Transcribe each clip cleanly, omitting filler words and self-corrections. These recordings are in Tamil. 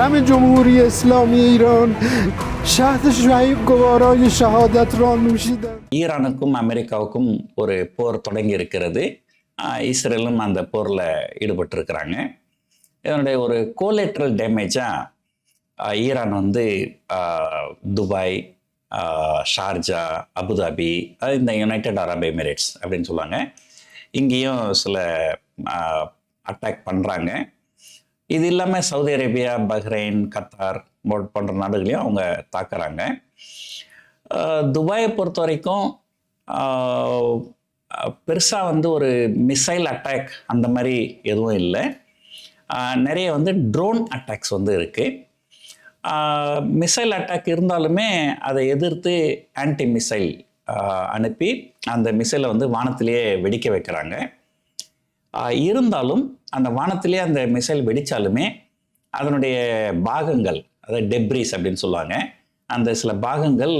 محرم جمهوری اسلامی ایران شهد شعیب گوارای شهادت را نوشیدند. ஈரானுக்கும் அமெரிக்காவுக்கும் ஒரு போர் தொடங்கி இருக்கிறது. இஸ்ரேலும் அந்த போரில் ஈடுபட்டிருக்கிறாங்க. இதனுடைய ஒரு கோலேட்ரல் டேமேஜாக ஈரான் வந்து துபாய், ஷார்ஜா, அபுதாபி, இந்த யுனைடெட் அரப் எமிரேட்ஸ் அப்படின்னு சொல்லுவாங்க, இங்கேயும் சில அட்டாக் பண்ணுறாங்க. இது இல்லாமல் சவுதி அரேபியா, பஹ்ரைன், கத்தார் போன்ற நாடுகளையும் அவங்க தாக்குறாங்க. துபாயை பொறுத்த வரைக்கும் பெருசாக வந்து ஒரு மிசைல் அட்டாக் அந்த மாதிரி எதுவும் இல்லை. நிறைய வந்து ட்ரோன் அட்டாக்ஸ் வந்து இருக்குது. மிசைல் அட்டாக் இருந்தாலுமே அதை எதிர்த்து ஆன்டி மிசைல் அனுப்பி அந்த மிசைலை வந்து வானத்திலேயே வெடிக்க வைக்கிறாங்க. இருந்தாலும் அந்த வானத்திலேயே அந்த மிசைல் வெடித்தாலுமே அதனுடைய பாகங்கள், அதாவது டெப்ரிஸ் அப்படின்னு சொல்லுவாங்க, அந்த சில பாகங்கள்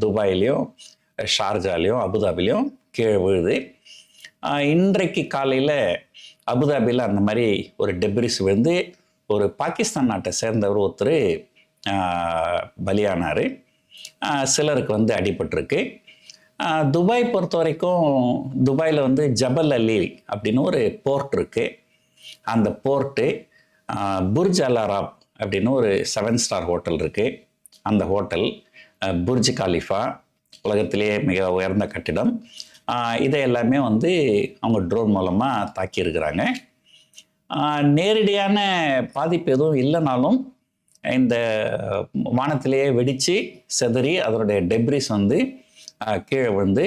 துபாயிலையும் ஷார்ஜாலையும் அபுதாபிலையும் கீழே விழுது. இன்றைக்கு காலையில் அபுதாபியில் அந்த மாதிரி ஒரு டெப்ரிஸ் விழுந்து ஒரு பாகிஸ்தான் நாட்டை சேர்ந்தவர் ஒருத்தர் பலியானார். சிலருக்கு வந்து அடிபட்டிருக்கு. துபாய் பொறுத்த வரைக்கும் துபாயில் வந்து ஜபல் அலி அப்படின்னு ஒரு போர்ட் இருக்குது. அந்த போர்ட்டு, புர்ஜ் அல் அராப் அப்படின்னு ஒரு 7 ஸ்டார் ஹோட்டல் இருக்குது. அந்த ஹோட்டல், புர்ஜ் காலிஃபா, உலகத்திலேயே மிக உயர்ந்த கட்டிடம், இதை எல்லாமே வந்து அவங்க ட்ரோன் மூலமாக தாக்கியிருக்கிறாங்க. நேரடியான பாதிப்பு எதுவும் இல்லைனாலும் இந்த வானத்திலேயே வெடித்து செதறி அதனுடைய டெப்ரிஸ் வந்து கீழே வந்து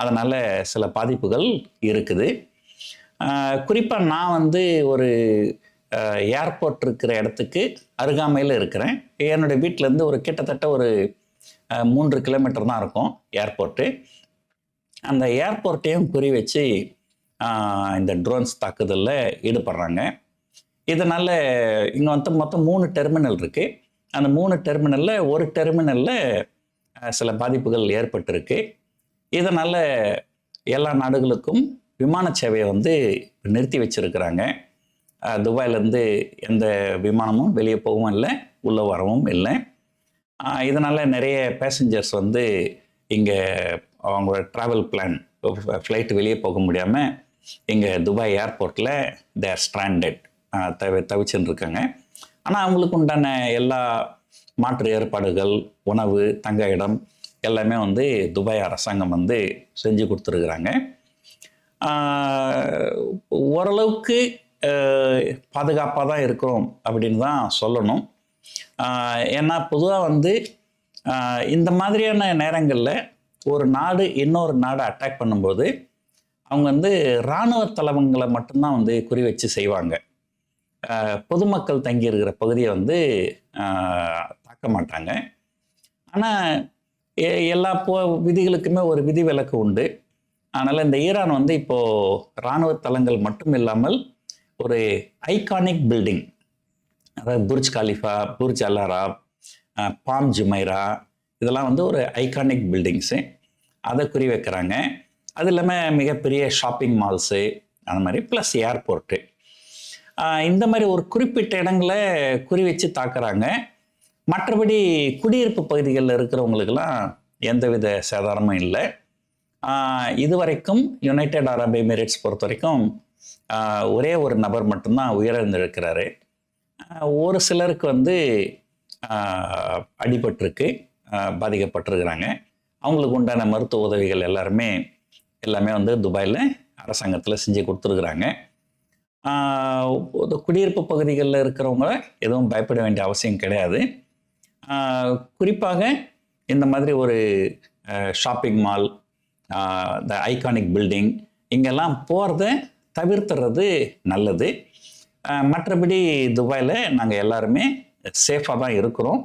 அதனால் சில பாதிப்புகள் இருக்குது. குறிப்பாக நான் வந்து ஒரு ஏர்போர்ட் இருக்கிற இடத்துக்கு அருகாமையில் இருக்கிறேன். என்னுடைய வீட்டிலேருந்து ஒரு கிட்டத்தட்ட ஒரு 3 கிலோமீட்டர் தான் இருக்கும் ஏர்போர்ட்டு. அந்த ஏர்போர்ட்டையும் குறி வச்சு இந்த ட்ரோன்ஸ் தாக்குதலில் ஈடுபடுறாங்க. இதனால் இங்கே வந்து மொத்தம் 3 டெர்மினல் இருக்குது. அந்த 3 டெர்மினலில் ஒரு டெர்மினலில் சில பாதிப்புகள் ஏற்பட்டிருக்கு. இதனால் எல்லா நாடுகளுக்கும் விமான சேவையை வந்து நிறுத்தி வச்சுருக்கிறாங்க. துபாயிலேருந்து எந்த விமானமும் வெளியே போகவும் இல்லை, உள்ளே வரவும் இல்லை. இதனால் நிறைய பேசஞ்சர்ஸ் வந்து இங்கே அவங்களோட ட்ராவல் பிளான், ஃப்ளைட்டு வெளியே போக முடியாமல் இங்கே துபாய் ஏர்போர்ட்டில் தேர் ஸ்ட்ராண்டட் தவிச்சுன்னு இருக்காங்க. ஆனால் அவங்களுக்கு உண்டான எல்லா மாற்று ஏற்பாடுகள், உணவு, தங்க இடம் எல்லாமே வந்து துபாய் அரசாங்கம் வந்து செஞ்சு கொடுத்துருக்குறாங்க. ஓரளவுக்கு பாதுகாப்பாக தான் இருக்கிறோம் அப்படின்னு தான் சொல்லணும். ஏன்னா பொதுவாக வந்து இந்த மாதிரியான நேரங்களில் ஒரு நாடு இன்னொரு நாடு அட்டாக் பண்ணும்போது அவங்க வந்து இராணுவ தளவங்களை மட்டும்தான் வந்து குறி வச்சு செய்வாங்க. பொதுமக்கள் தங்கியிருக்கிற பகுதியை வந்து தாக்க மாட்டாங்க. ஆனால் எல்லா விதிகளுக்குமே ஒரு விதி விலக்கு உண்டு. அதனால் இந்த ஈரான் வந்து இப்போது இராணுவ தளங்கள் மட்டும் இல்லாமல் ஒரு ஐகானிக் பில்டிங், அதாவது Burj Khalifa, Burj Al அராப், bomb Jumeirah, இதெல்லாம் வந்து ஒரு ஐகானிக் பில்டிங்ஸு, அதை குறி வைக்கிறாங்க. அது இல்லாமல் மிகப்பெரிய ஷாப்பிங் மால்ஸு அந்த மாதிரி, ப்ளஸ் ஏர்போர்ட்டு, இந்த மாதிரி ஒரு குறிப்பிட்ட இடங்களை குறி வச்சு தாக்குறாங்க. மற்றபடி குடியிருப்பு பகுதிகளில் இருக்கிறவங்களுக்கெல்லாம் எந்தவித சேதாரமும் இல்லை. இதுவரைக்கும் யுனைடெட் அரப் எமிரேட்ஸ் பொறுத்த வரைக்கும் ஒரே ஒரு நபர் மட்டும்தான் உயிரிழந்திருக்கிறாரு. ஒரு சிலருக்கு வந்து அடிபட்டிருக்கு, பாதிக்கப்பட்டிருக்கிறாங்க. அவங்களுக்கு உண்டான மருத்துவ உதவிகள் எல்லாமே வந்து துபாயில் அரசாங்கத்தில் செஞ்சு கொடுத்துருக்குறாங்க. குடியிருப்பு பகுதிகளில் இருக்கிறவங்க எதுவும் பயப்பட வேண்டிய அவசியம் கிடையாது. குறிப்பாக இந்த மாதிரி ஒரு ஷாப்பிங் மால், த ஐகானிக் பில்டிங், இங்கெல்லாம் போகிறத தவிர்த்துறது நல்லது. மற்றபடி துபாயில் நாங்கள் எல்லாருமே சேஃபாக தான் இருக்கிறோம்.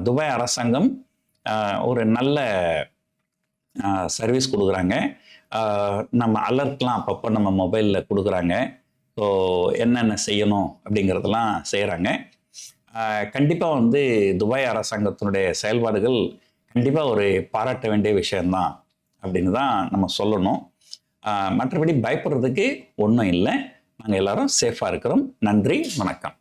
துபாய் அரசாங்கம் ஒரு நல்ல சர்வீஸ் கொடுக்குறாங்க. நம்ம அலர்ட்லாம் அப்பப்போ நம்ம மொபைலில் கொடுக்குறாங்க. ஸோ என்னென்ன செய்யணும் அப்படிங்கிறதெல்லாம் செய்கிறாங்க. கண்டிப்பாக வந்து துபாய் அரசாங்கத்தினுடைய செயல்பாடுகள் கண்டிப்பாக ஒரு பாராட்ட வேண்டிய விஷயந்தான் அப்படின்னு தான் நம்ம சொல்லணும். மற்றபடி பயப்படுறதுக்கு ஒன்றும் இல்லை. நாங்கள் எல்லாரும் சேஃபாக இருக்கிறோம். நன்றி, வணக்கம்.